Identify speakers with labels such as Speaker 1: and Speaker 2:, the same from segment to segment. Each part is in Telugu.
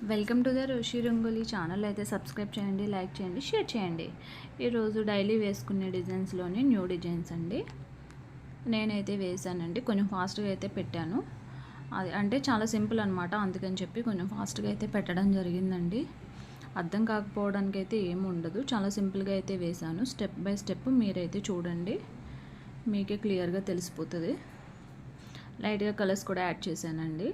Speaker 1: Welcome to the Rishi rangoli channel. అయితే సబ్స్క్రైబ్ చేయండి, లైక్ చేయండి, షేర్ చేయండి. ఈరోజు డైలీ వేసుకునే డిజైన్స్లోని న్యూ డిజైన్స్ అండి. నేనైతే వేసానండి, కొంచెం ఫాస్ట్గా అయితే పెట్టాను. అది అంటే చాలా సింపుల్ అనమాట, అందుకని చెప్పి కొంచెం ఫాస్ట్గా అయితే పెట్టడం జరిగిందండి. అర్థం కాకపోవడానికి అయితే ఏమి ఉండదు, చాలా సింపుల్గా అయితే వేసాను. స్టెప్ బై స్టెప్ మీరైతే చూడండి, మీకే క్లియర్గా తెలిసిపోతుంది. లైట్గా కలర్స్ కూడా యాడ్ చేశానండి.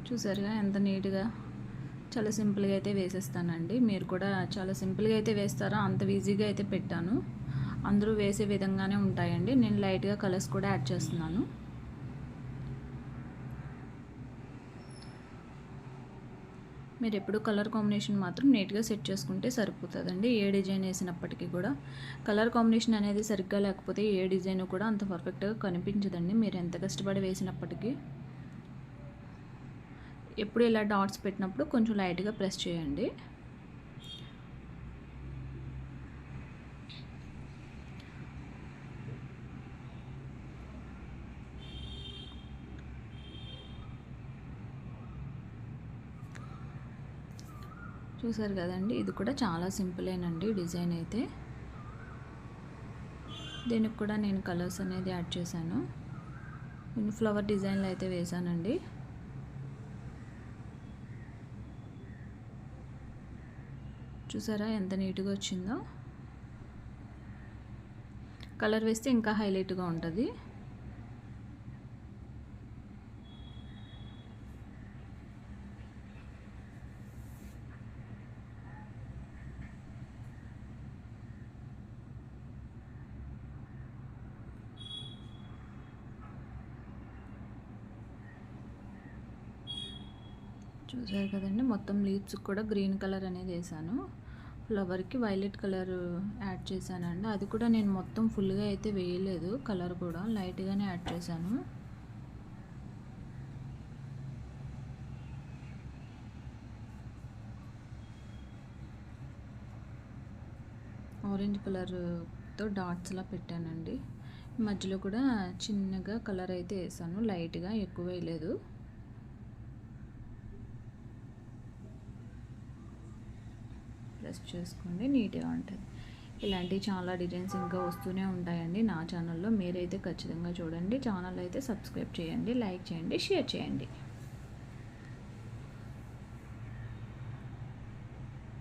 Speaker 1: చూసారుగా ఎంత నీట్గా, చాలా సింపుల్గా అయితే వేసేస్తానండి. మీరు కూడా చాలా సింపుల్గా అయితే వేస్తారా, అంత ఈజీగా అయితే పెట్టాను. అందరూ వేసే విధంగానే ఉంటాయండి. నేను లైట్గా కలర్స్ కూడా యాడ్ చేస్తున్నాను. మీరు ఎప్పుడు కలర్ కాంబినేషన్ మాత్రం నీట్గా సెట్ చేసుకుంటే సరిపోతుందండి. ఏ డిజైన్ వేసినప్పటికీ కూడా కలర్ కాంబినేషన్ అనేది సరిగ్గా లేకపోతే ఏ డిజైన్ కూడా అంత పర్ఫెక్ట్గా కనిపించదండి, మీరు ఎంత కష్టపడి వేసినప్పటికీ. ఎప్పుడు ఇలా డాట్స్ పెట్టినప్పుడు కొంచెం లైట్గా ప్రెస్ చేయండి. చూసారు కదండి, ఇది కూడా చాలా సింపులేనండి డిజైన్ అయితే. దీనికి కూడా నేను కలర్స్ అనేది యాడ్ చేశాను. నేను ఫ్లవర్ డిజైన్లో అయితే వేసానండి. చూసారా ఎంత నీట్గా వచ్చిందో. కలర్ వేస్తే ఇంకా హైలైట్గా ఉంటుంది. చూసారు కదండి, మొత్తం లీవ్స్ కూడా గ్రీన్ కలర్ అనేది వేసాను. ఫ్లవర్కి వైలెట్ కలర్ యాడ్ చేశానండి. అది కూడా నేను మొత్తం ఫుల్గా అయితే వేయలేదు, కలర్ కూడా లైట్గానే యాడ్ చేశాను. ఆరెంజ్ కలర్తో డాట్స్లా పెట్టానండి. మధ్యలో కూడా చిన్నగా కలర్ అయితే వేసాను, లైట్గా, ఎక్కువ వేయలేదు. ప్రెస్ చేసుకోండి, నీట్గా ఉంటుంది. ఇలాంటి చాలా డిజైన్స్ ఇంకా వస్తూనే ఉంటాయండి నా ఛానల్లో. మీరైతే ఖచ్చితంగా చూడండి. ఛానల్ అయితే సబ్స్క్రైబ్ చేయండి, లైక్ చేయండి, షేర్ చేయండి.